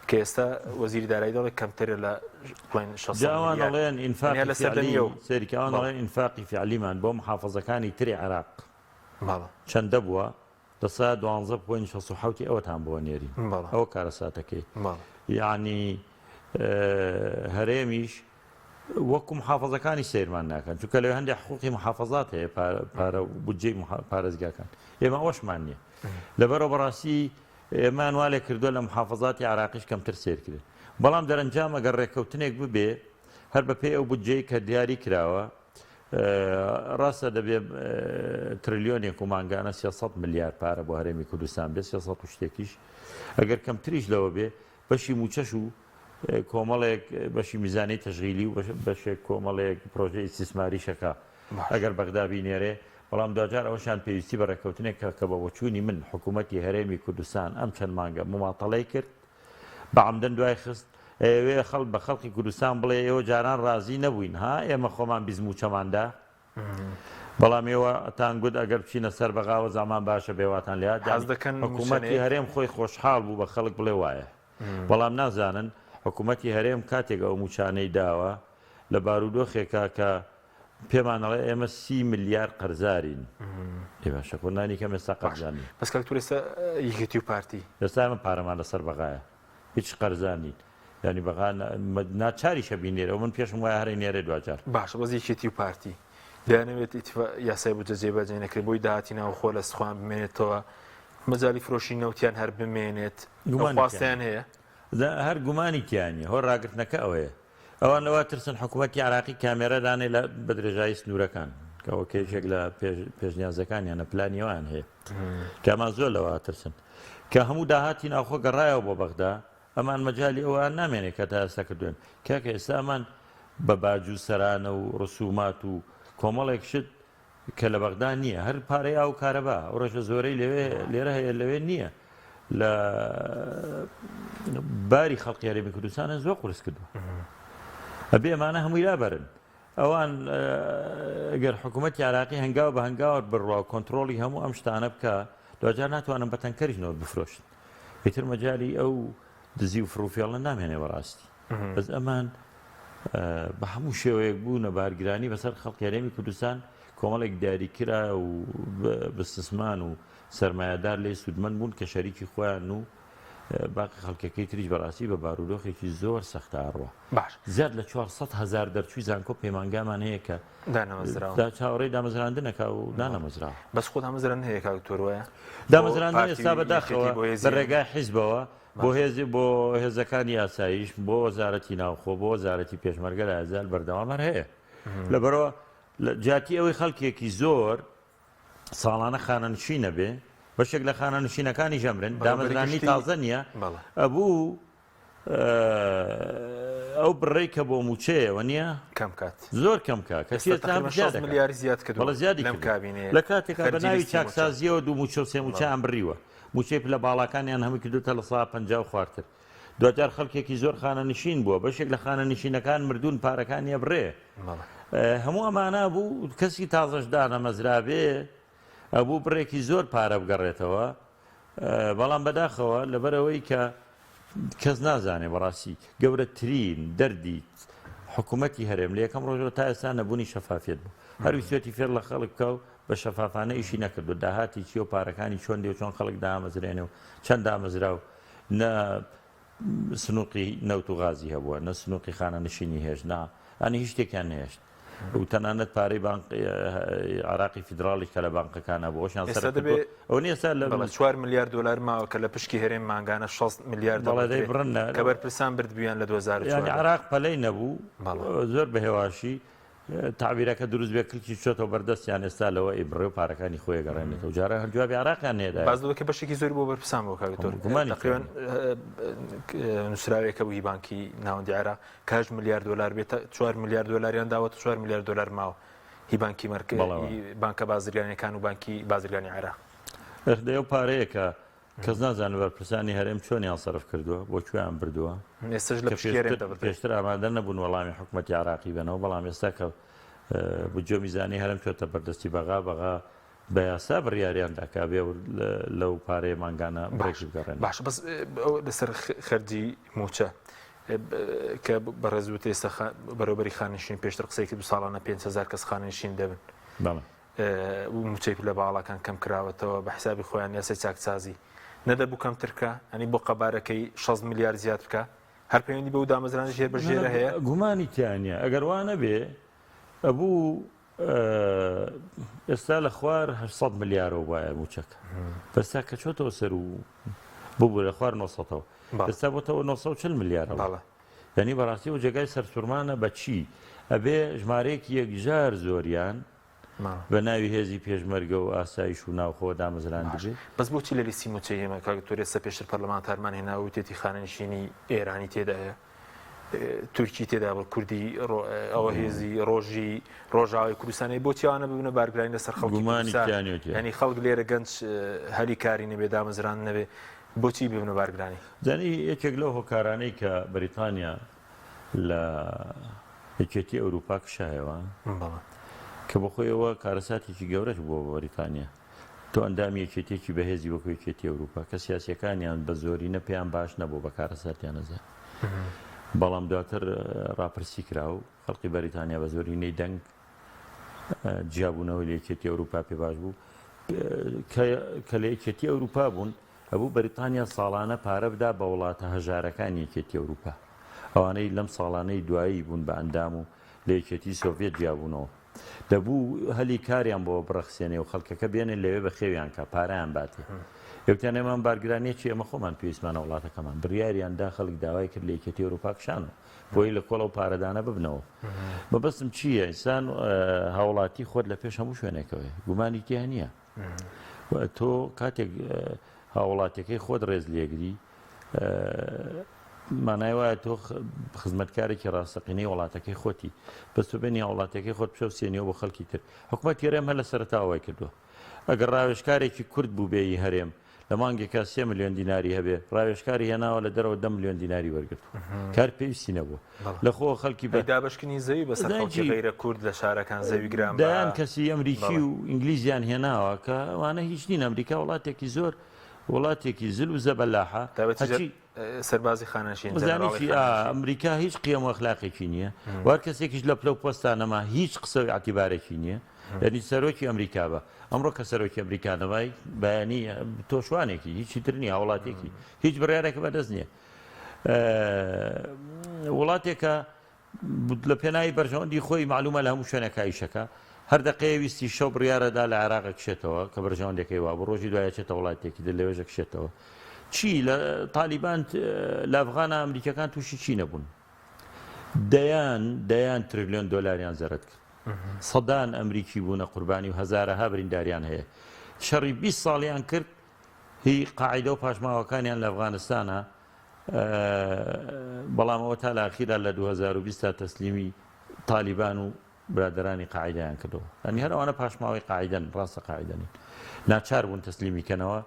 کە ئێستا وەزیری دارایی دەڵێت کەمترە لە 60 دەڵێن ئینفاقی فعلیمان بۆ محافەزەکانی تری عێراق چەندە بووە دەسا 12.67 ئەوەتان بۆ نێری ئەوە کارەساتەکەی. یعنی هەرێمیش وەکو محافظەکانی سیرمان ناکەن چونکە لەوێ هەندێک حقوقی محافظات هەیە پارە بودجەی پارێزگاکان ئێمە ئەوەشمان نییە لەبەرەوە بەڕاستی ئێمان وا لێ کردووە لە محافظاتی عراقیش کەمتر سیرکرێت بەڵام دەرەنجام ئەگەر ڕێککەوتنێک ببێ هەر بەپێی ئەو بودجەی کە دیاری کراوە ڕاستە دەبێ تریلیۆنێک و مانگانە 300 ملیار پارە بۆ هەرێمی کوردستان بێ 300 و شتێکیش ئەگەر کەمتریش لەوە بێ بەشی موچەش و کۆمەڵێک بەشی میزانی تەشغیلی و بەشێک کۆمەڵێک پرۆژەی استیسماری شەکە ئەگەر بەغدا بینێرێ بەڵام دوجار ئەوەشان پێویستی بە ڕێککەوتنێک کە بە وەچوونی من حکوومەتی هەرێمی کوردستان ئەم چەند مانگە مماتەڵەی کرد بە عەمدەن دوای خست ئێوێ خەڵک بە خەڵکی کوردستان بڵێ ئێوە جاران ڕازی نەبووین ها ئێمە خۆمان بیزموچەماندا بەڵام ئێوە تانگوت ئەگەر بچینە سەر بەغاوە زامان باشە بێواتان لات حکوومەتی هەرێم خۆی خۆشحاڵ بوو بە خەڵک بڵێ وایە بەڵام نازانن حکوومەتی هەرێم کاتێک ئەو موچانەی داوە لە بارودۆخێکا کە پێمانەڵێ ئێمە 30 ملیار قەرزارین باشەکۆنانی کەم ئێستا قەرزانی بەس کەلکتورێستا یەکێتی و پارتی ئێستا ئەمە پارەمان لەسەر بەغایە هیچ قەرزانی ینی بەغا ناچاری شەبینێرە و من پێشم وایە هەرەی نێرە دوجار باشە بەس یەکێتی و پارتی دەیانەوێت یاسای بوجە جێبەجێ نەکرێت بۆی داهاتی ناوخۆ لە سخوان بمێنێتەوە مەجای فرۆشی نەوتیان هەر بمێنێت خواستیان هەیە هەر گومانی تیانە هۆ ڕاگرتنەکە ئەوەیە ئەوان لەوا ترسن حکوومەتی عراقی کامێرەدانێ لە بە درێژایی سنوورەکان کەەوە کێشێک لە پێشنیازەکانیانە پلانیەوەیان هەیە کامان زۆر لەوە ترسن کە هەموو داهاتی ناوخۆ گەڕایەوە بۆ بەغدا ئەمان مەجای ئەوان نامێنێت کە تا ئێستا کردوێن کاکە ئێستا ئەمان بە باج و سەرانە و ڕسومات و کۆمەڵێک شت کە لە بەغدا نییە هەر پارەی ئاو کارەبا ئەو ڕێژە زۆرەی لێرە هەیە لەوێ نییە لە باری خەڵقی هەرێمی کوردستانە زۆر قورس کردووە ئەبێ ئەمانە هەمووی لابەرن ئەوان ئەگەر حکوومەتی عراقی هەنگاو بە هەنگاوت بڕوا کۆنتترۆلی هەموو ئەم شتانە بکە دوجار ناتوانم بە تەنکەریشنەوە بفرۆشن ئیتر مەجای ئەو دزی و فڕوفێڵە نامێنێ بەڕاستی بەس ئەمان بە هەموو شێوەیەک بوو نەبارگرانی بەسەر خەڵکی هەرێمی کوردستان کۆمەڵێک دیاریکرا و بەستسمان و سەرمایهدار لێ سوودمەند بوون کە شەریکی خۆیان و باقی خەڵکەکەی تریش بەڕاستی بە بارودۆخێکی زۆر سەختە ئاڕوە زیاد لە 400,000 دەرچووی زانکۆ پەیمانگامان هەیە کە چاوەڕێی دامەزراندنەکە و دانەمەزرا بەس خۆ دامەزران هەیە کاکتۆرۆیە دامەزراندن ئێستا بەداخەوە بە ڕێگای حیزبەوە بۆ هێزەکانی یاساییش بۆ وەزارەتی ناوخۆ بۆ وەزارەتی پێشمەرگە لە ئازار بەردەوامەر هەیە لەبەرەوە جاتی ئەوەی خەڵکێکی زۆر ساڵانە خانەنشین نەبێ بەشێک لە خانەنشینەکانی ژەمرن دامەزرانی تازە نییە ئەبوو ئەو بڕێی کە بۆ موچەیەوە نییە کەم کات زۆر کەم کە ملیاری زیاد کردوڵە زیادی لە کاتێکا بە ناوی چاکسازیەوە دوو موچە و سێ موچیان بڕیوە موچەی لە باڵەکانیان هەموو کردوتە لە 150 خوارتر دوجار خەڵکێکی زۆر خانەنشین بووە بەشێک لە خانەنشینەکان مردوون پارەکانیە بڕێ هەموو ئەمانە بوو کەسی تازەشدا نەمەزرابێ ئەبوو بڕێکی زۆر پارە بگەڕێتەوە بەڵام بەداخەوە لەبەرەوەی کە کەس نازانێ بەڕاستی گەورەترین دەردی حکوومەتی هەرێم لە یەکەم ڕۆژەوە تا ئێستا نەبوونی شەفافیت بوو هەروی سوێتی فێر لە خەڵک بکە و بە شەفافانە ئیشی نەکردو داهاتی چی و پارەکانی چۆن دێ و چۆن خەڵک دامەزرێنێ و چەند دامەزرا و نە سنووقی نەوت و غازی هەبووە نە سنووقی خانەنشینی هێژنا ئەنی هیچ شتێکیان نهێشت و تەنانەت پارەی عراقی فیدراڵی کە لە بانقەکانە بۆ ئەوشیان ئەو نیێستا لە 4 ملیار دلار ماوە کە لە پشکی هەرێم مانگانە 6 ملیار دڵی بڕنە کە بەرپرسان بردبیان لە 2004 عراق پەلەی نەبوو زۆر بەهێواشی تعبیرەکە دروست بێ کلکی چۆتەوە بەردەستیان ئێستا لەوە ئیبڕێ و پارەکانی خۆی گەڕێنێتەوە جارە هەرجوابی عراقیان نێدا بازدەوەکە بەشێکی زۆری بۆ بەرپرسان بۆ کاکتۆر تقریباً نووسراوێکە بوو بانکی ناوەندی عێراق 8 ملیار دلار بێت 4 ملیار دلاریان داوەتە 4 ملیار دلار ماوە هی بانکی مرکزی بانکە بازرگانیەکان و بانکی بازرگانی عێراق ئەو پارەیەکە کەس نازانێت بەرپرسانی هەرێم چۆنیان سەرف کردووە بۆ کوێیان بردووە ئێستش لە پێشتر ئامادە نەبوون وەڵامی حکوومەتی عراقی بنەوە بەڵام ئێستا کە بجۆ میزانی هەرم چۆتە بەردەستی بەغا بە یاسا بڕیاریان داکابێ لەو پارەیە مانگانە بڕێکی بگەڕێن باش بەس لەسەر خەرجی موچە کە بەڕێزوت ئێستا بەرەوبەری خانشین پێشتر قسەیەکی دو ساڵانە 5,000 کەس خانشین دەبن موچەی لە باڵەکان کەم کراوەتەوە بە حسابی خۆیان یاسای چاکسازی نەدەبوو کەمترکە ئەنی بۆ قەبارەکەی 6 ملیار زیاد بکە هەر پەیوەندی بە و دامەزرانی ژێر بەژێرە هەیە گومانی تیانە ئەگەر وانە بێ ئەبوو ئێستا لە خوار 800 ملیارەوە وایە موچەکە بەستا کە چۆتەوە سەر و بوو لە خوار 900ەوە ئێستا بۆتەوە 940 ملیارەوە یعنی بەڕاستی و جێگای سەرسوورمانە بە چی ئەبێ ژمارەیەکی یەکجار زۆریان بە ناوی هێزی پێشمەرگە و ئاسایش و ناوخۆ دامەزران دەبێت بەس بۆچی لە لیستی موچەی ئێمە کاکتۆرێ سە پێشتر پەرلەمانتارمان هێنا و تێتی خانەنشینی ئێرانی تێدایە تورکی تێدا بە کوردی ئەوە هێزی ڕۆژی ڕۆژاوی کوردستانی بۆ چیوانە ببنە بارگرانی لەسەر خەڵکی ینی خەڵک لێرە گەنج هەلی کاری نەبێ دامەزران نەبێ بۆچی ببنە بارگرانی زانی یەکێک لەو هۆکارانەی کە بریتانیا لە یەکێتی ئەوروپا کشایەوە کە بە خۆیەوە کارەساتێکی گەورەش بۆ بەریتانیا تۆ ئەندامی یەکێتێکی بەهێزی وەکو یەکێتی ئەوروپا کە سیاسیەکانیان بە زۆرینە پێیان باش نەبوو بە کارەساتیان نەزان بەڵام دواتر ڕاپرسی کرا و خەڵکی بەریتانیا بە زۆرینەی دەنگ جیابوونەوەی لە یەکێتی ئەوروپا پێ باش بوو کە لە یەکێتی ئەوروپا بوون ئەبوو بەریتانیا ساڵانە پارە بدا بە وڵاتە هەژارەکانی یەکێتی ئەوروپا ئەوانەی لەم ساڵانەی دوایی بوون بە ئەندام و لە یەکێتی سۆڤێت جیابوونەوە دەبوو هەلی کاریان بۆ بڕەخسێنێ و خەڵکەکە بێنێن لەوێ بە خێویان کە پارەیان باتێ یەکتیان ئێمان بارگرانیەکی ئەمە خۆمان پێویستمانە وڵاتەکەمان بڕیاریاندا خەڵک داوای کرد لە یەکێتی ئەوروپا کشانەوە بۆی لە کۆڵە و پارەدانە ببنەوە بەبەستم چییە ئینسان هاوڵاتی خۆت لە پێش هەموو شوێنێکەوەی گومانی تیان نییە تۆ کاتێک هاوڵاتیەکەی خۆت ڕێز لێگری مانای وایە تۆ خزمەتکارێکی ڕاستەقینەی وڵاتەکەی خۆتی بەس تۆ بێنی وڵاتەکەی خۆت بچە و سێنیەوە بۆ خەڵکی تر حکوومەت هەرێم هە لە سەرەتاوای کردووە ئەگەر ڕاوێژکارێکی کورد بوو بێی هەرێم لە مانگێکا 3 ملیۆن دیناری هەبێ ڕاوێژکاری هێناوە لە دەرەوە 10 ملیۆن دیناری وەرگرتووە کار پێویستی نەبووە لەخۆ خەڵکی دابشکنی زەوی بەسەر خەڵکی غەیرە کورد لە شارەکان زەوی گران دایان کەسی ئەمریکی و ئینگلیزیان هێناوە کە ئەوانە هیچ نین ئەمریکا وڵاتێکی زۆر وڵاتێکی زل و زەبەلاحە سەربازی خانەشین ئەمریکا هیچ قیەم و ئەخلاقێکی نییە وار کەسێکیش لە پلە و پۆستانەما هیچ قسە و ئاعتیبارێکی نییە یعنی سەرۆکی ئەمریکا بە ئەمڕۆ کە سەرۆکی ئەمریکانەوەی بەیانی تۆشوانێکی هیچی تر نییە وڵاتێکی هیچ بڕیارێکە بەدەست نییە وڵاتێکە لە پێناوی بەرژەوەندی خۆی معلومە لە هەموو شوێنەکە ئیشەکە هەر دقەیە ویستی شەو بڕیارەدا لە عێراق کشێتەوە کە بەرژەوەندەکەی وا بە ڕۆژی دوایە چێتە وڵاتێکی دە لەوێژە کشێتەوە چی لە تالیبان لە ئەفغانە ئەمریکەکان تووشی چی نەبوون دەیان تریلیۆن دۆلاریان زەرەت کرد سەدان ئەمریکی بوونە قوربانی و هەزارەها برینداریان هەیە شەڕی 20 ساڵیان کرد هی قاعیدە و پاشماوەکانیان لە ئەفغانستانە بەڵام ئەوە تا لە ئاخیرا لە 2020 تا تەسلیمی تالیبان و برادرانی قاعدەیان کردەوە ئەنی هەر ئەوانە پاشماوەی قاعدەن ڕاستە قاعدەنین ناچار بوون تەسلیمیکەنەوە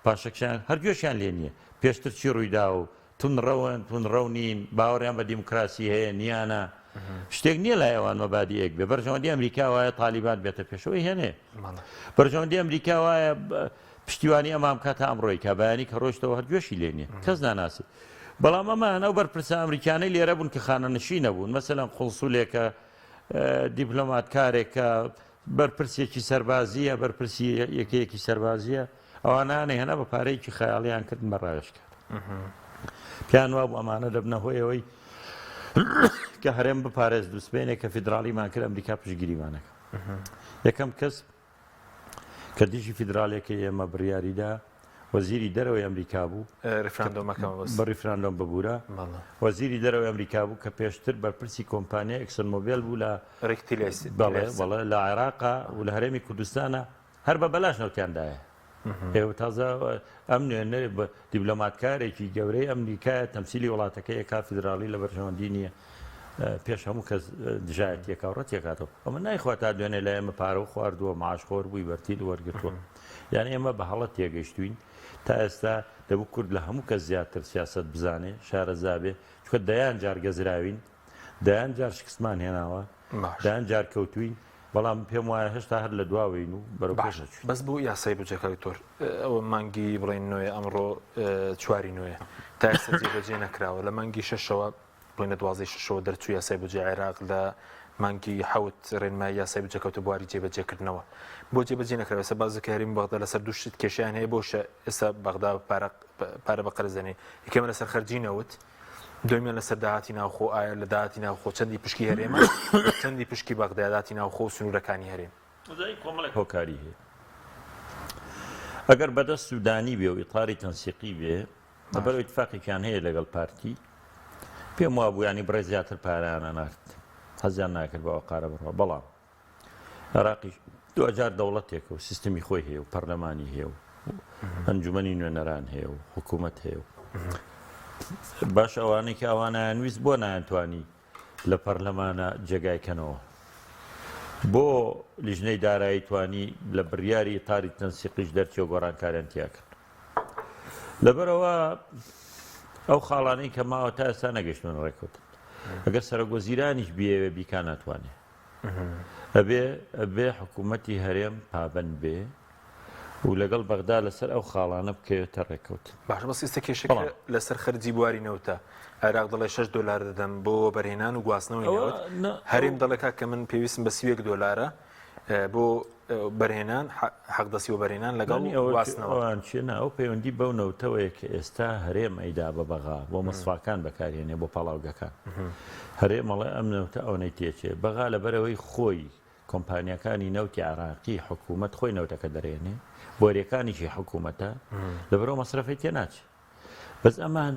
پاشەکشیان هەرگوێشیان لێ نییە پێشتر چی ڕوویدا و تونڕەو نین باوەڕیان بە دیموکراسی هەیە نیانە شتێک نییە لای ئەوان مەبادی یەک بێ بەرژەوەندی ئەمریکا وایە تالیبان بێتە پێشەوەی هێنێ بەرژەوەندی ئەمریکا وایە پشتیوانی ئەمام کاتە ئەمڕۆی کا بەیانی کە ڕۆشتەوە هەرگوێشی لێ نییە کەس ناناسی بەڵام ئەمانە و بەرپرسە ئەمریکانەی لێرە بوون کە خانەنشین نەبوون مەسەلەن قونسوولێکە دیپلۆماتکارێکە بەرپرسێکی سەربازیە بەرپرسی یەکەیەکی سەربازیە ئەوانانەی هەنا بە پارەیەکی خەیاڵیان کردن بە ڕاوێژکار پیان وا بوو ئەمانە دەبنە هۆیەوەی کە هەرێم بپارێز دووسبێنێک کە فیدراڵیمان کرد ئەمریکا پشتگیریمانەکە یەکەم کەس کە دیژی فیدراالێکی ئێمە بڕیاریدا وەزیری دەرەوەی ئەمریکا بوو بە ریفراندۆم ببوورە وەزیری دەرەوەی ئەمریکا بوو کە پێشتر بەرپرسی کۆمپانیا ئەکسن مۆبیل بوو لە بەڵێ لە عێراقا و لە هەرێمی کوردستانە هەر بە بەلاش نەوتیاندایە ئێوە تازە ئەم نوێنەر بە دیبلۆماتکارێکی گەورەی ئەمریکایە تەمسیلی وڵاتەکەی کا فیدراڵی لە بەرژەوەندی نییە پێش هەموو کەس دژایەتیەکە و ڕەتێکاتەوە ئەمە نایخوات تا دوێنێ لە ئێمە پارە و خواردووە معاشخۆر بووی بەرتیل وەرگتووە یعنی ئێمە بە هەڵەت تێگەیشتوین تا ئێستا دەبوو کورد لە هەموو کەس زیاتر سیاست بزانێ شارەزابێ چکە دەیان جار گەزراوین دەیان جار شکستمان هێناوە دەیان جار کەوتوین بەڵام پێم وایە هێشتا هەر لە دواوین و بەرەوپێش بەس بوو یاسای بجەکەی تۆر ئەوە مانگی بڵێن نوێ ئەمڕۆ چواری نوێ تا ئێستا جێبەجێ نەکراوە لە مانگی شەشەوە بڵێنە 12 دەرچوو یاسای بجێ عێراق لە مانگی حوت ڕێنمای یاسای بجەکەوتە بواری جێبەجێکردنەوە بۆ جێبەجێ نەکراوە ئێستا بازەکە هەرێمی بەغدا لەسەر دوو شت کێشیان هەیە بۆشە ئێستا بەغدا پارە بە قەرزەنێ یەکەمە لەسەر خەرجی نەوت دوێمە لەسەر داهاتی ناوخۆ ئایا لە داهاتی ناوخۆ چەندی پشکی هەرێمە چەندی پشکی بەغداداتی ناوخۆ و سنوورەکانی هەرێم کۆمەڵێک هۆکاری هەیە ئەگەر بەدەست سوودانی بێ و ئیطاری تەنسیقی بێ لەبەرەوەی اتفاقێکیان هەیە لەگەڵ پارتی پێم وا بوو ینی بڕێ زیاتر پارەیانە نارد حەزیان ناکرد بەوە قارە بڕەوە بەڵام عێراقی دوجار دەوڵەتێکە و سیستمی خۆی هەیە و پەرلەمانی هەیە و ئەنجومەنی نوێنەران هەیە و حکوومەت هەیە و باش ئەوانەی کە ئەوانیان ویست بۆ نایانتوانی لە پەرلەمانە جێگایکەنەوە بۆ لیژنەی دارایی توانی لە بڕیاری ئیطاری تەنسیقیش دەرچێ و گۆڕانکاریان تیا کرد لەبەرەوە ئەو خاڵانەی کە ماوە تا ئێستا نەگەشتون ڕێکوتن ئەگەر سەرۆکوەزیرانیش بێوێ بیکا ناتوانێ ئەبێ حکوومەتی هەرێم پابەند بێ و لەگەڵ بەغدا لەسەر ئەو خاڵانە بکەوێتە ڕێکەوت باش بەس ئێستا کێشەکە لەسەر خەرجی بواری نەوتە عێراق دەڵێ 6 دلار دەدەم بۆ بەرهێنان و گواستنەوەی نەوت هەرێم دەڵێکا کە من پێویستم بە 30 دلارە بۆ بەرهێنان حەقدەسی و بەرهێنان لەگەڵ گواستنەوە چێنە ئەو پەیوەندی بەو نەوتەوەیە کە ئێستا هەرێم ئەیدا بە بەغا بۆ مەسفاکان بەکارهێنێ بۆ پاڵاوگەکان هەرێمەڵێ ئەم نەوتە ئەوەی تێچێ بەغا لەبەرەوەی خۆی کۆمپانیەکانی نەوتی عێراقی حکوومەت خۆی نەوتەکە دەرێنێ بۆریەکانیشی حکوومەتە لەبەرەوە مەسرەفی تێ ناچێت بەس ئەمان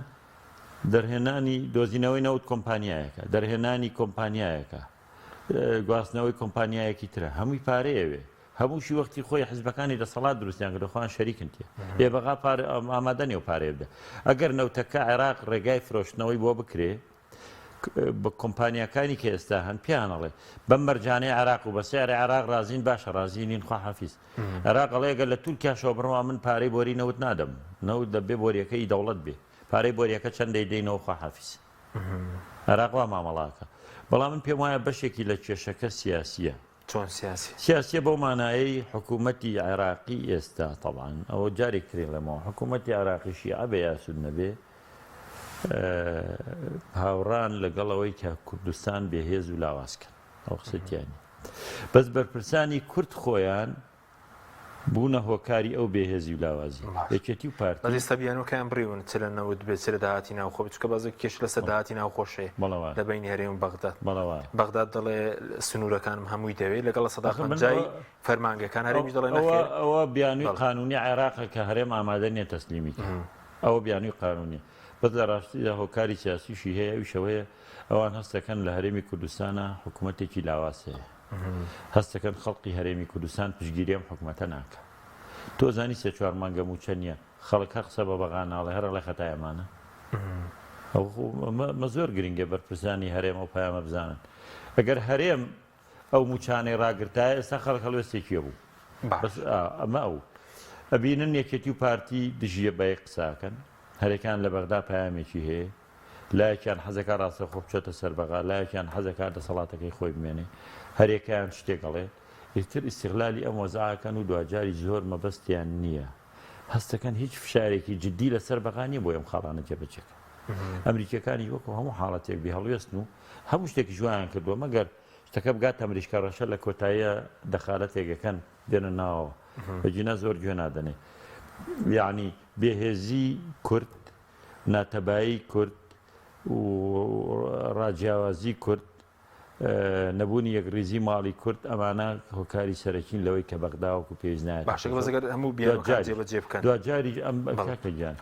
دەرهێنانی دۆزینەوەی نەوت کۆمپانیایەکە دەرهێنانی کۆمپانیایەکە گواستنەوەی کۆمپانیایەکی ترە هەمووی پارەیەوێ هەمووشی وەختی خۆی حزبەکانی دەسەڵات دروستیان کە دەخواان شەریکن تێ لێ بەغا ئامادەنی و پارێ بدە ئەگەر نەوتەکە عێراق ڕێگای فرۆشتنەوەی بۆ بکرێ بە کۆمپانیەکانی کە ئێستا هەن پیانەڵێ بەم مەرجانەی عێراق و بە سیارە عێراق رازین باشە رازینین خوا حەفیز عێراق ئەڵێگە لە تورکیاشەوە بڕوا من پارەی بۆری نەوت نادەم نەوت دەبێ بۆریەکەی دەوڵەت بێ پارەی بۆریەکە چەندەی دەینەوە خوا حەفیز عێراق وا مامەڵاکە بەڵام من پێم وایە بەشێکی لە کێشەکە سیاسیە چۆن سیاسیە بەو مانایی حکوومەتی عێراقی ئێستا تەڵان ئەوە جارێک کرێن لەمەوە حکوومەتی عێراقی شیعە بە یاسود نەبێ هاوڕان لەگەڵەوەی کە کوردستان بێهێز و لاوازکەن ئەو قسەتیانی بەس بەرپرسانی کورد خۆیان بوونە هۆکاری ئەو بێهێزی و لاوازی یەکێتی و پارتی ئێستا بیانەکەیان بڕیون چ لە نەوت بێت چ لە داهاتی ناوخۆ بچکە بازێک کێش لەسەر داهاتی ناوخۆشەیە لە بینی هەرێم و بەغداد بەغداد دەڵێ سنوورەکانم هەمووی دەوێت لەگەڵ سەداقەت جای فەرمانگەکان هەرێمیش دەڵێن ئەوە بیانووی قانونی عێراقە کە هەرێم ئامادە نیە تەسلیمی ئەوە بیانووی قانونی بەس لە ڕاستیدا هۆکاری سیاسیشی هەیە ئەوشەوەیە ئەوان هەستەکەن لە هەرێمی کوردستانە حکوومەتێکی لاواز هەیە هەستەکەن خەڵقی هەرێمی کوردستان پشگیری ئەم حکوومەتە ناکە تۆ زانی سێ چوار مانگە موچە نییە خەڵک هەر قسە بە بەغاناڵێ هەر لە خەتای ئەمانە مە زۆر گرنگە بەرپرسانی هەرێم ئەو پایامە بزانن ئەگەر هەرێم ئەو موچانەی ڕاگرتایە ئێستا خەڵک هەڵوێستێکیە بوو ئەمە ئەو ئەبینن یەکێتی و پارتی دژیە بە قساکەن هەرێکان لە بەغدا پامێکی هەیە لایەکیان حەزەکە ڕاستە خۆ بچێتە سەر بەغا لایەکیان حەزەکە دەسەڵاتەکەی خۆی بمێنێ هەرێکیان شتێکەڵێ یەکتر ئیستیغلالی ئەم وەزعەکەن و دوجاری زۆر مەبەستیان نییە هەستەکەن هیچ فشارێکی جددی لەسەر بەغانی بۆ ئەم خاڵانە جێبەجێکە ئەمریکەکانی وەکو هەموو حاڵەتێک بێ هەڵوێستن و هەموو شتێکی جوایان کردووە مەگەر شتەکە بگات ئەمریکا ڕەشە لە کۆتاییە دەخالەتێکەکەن دێنە ناوەوە بەجینە زۆر گوێ نادەنێ یعنی بێهێزی کورد ناتەبایی کورد و ڕاجیاوازی کورد نەبوونی یەکریزی ماڵی کورد ئەمانە هۆکاری سەرەکین لەوەی کە بەغداوەکو پێویست نایێت دوجاری ئەم گیان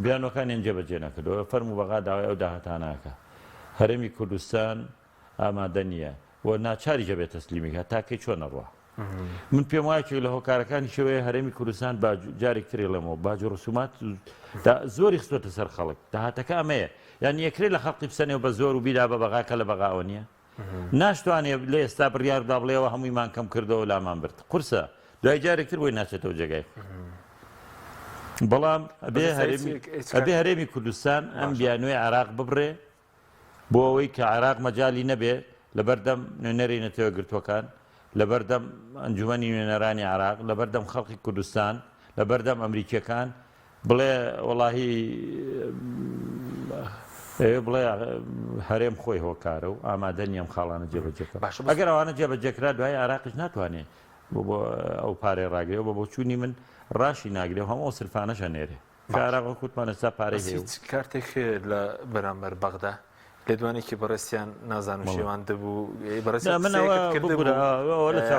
بیانەکانیان جێبەجێ نەکردەوە فەرم و بەغا داوای ئەو داهاتاناکە هەرێمی کوردستان ئامادە نییە و ناچاری جەبێت تەسلیمیکە تاکەی چۆن نەڕوە من پێم وایە لە هۆکارەکانی شێوەیە هەرێمی کوردستان جارێک ترێ لەمەوە باج و ڕسومات زۆری خستۆتە سەر خەڵک داهاتەکە ئەمەیە یان یەکرێت لە خەڵقی بسەنێ و بە زۆر و بیدا بە بەغاکە لە بەغاوە نییە ناشتوانێ لە ئێستا بڕیاردا بڵێەوە هەموویمان کەم کردەوە لامان برد قورسە دوای جارێکتر بۆی ناچێتەوە جێگای بەڵام ئەبێ هەرێمی کوردستان ئەم بیانوێی عێراق ببڕێ بۆ ئەوەی کە عێراق مەجای نەبێ لە بەردەم نوێنەری نەتەوە گرتوەکان لە بەردەم ئەنجومەنی نوێنەرانی عێراق لە بەردەم خەڵقی کوردستان لە بەردەم ئەمریکیەکان بڵێ وەڵاهی بڵێ هەرێم خۆی هۆکارە و ئامادە نیەم خاڵانە جێبەجێکە ئەگەر ئەوانە جێبەجێکرا دوای عێراقیش ناتوانێت بۆ ئەو پارێ ڕاگرێەوە بۆ چوونی من ڕاشی ناگرێ هەموو سرفانەشە نێرێ عراق وەکوتمان ئێستا پارەی هەیە هیچ کارتێک لە بەرامبەر بەغدا لە دوانێکی بەڕستیان نازان و شێوان دەبوو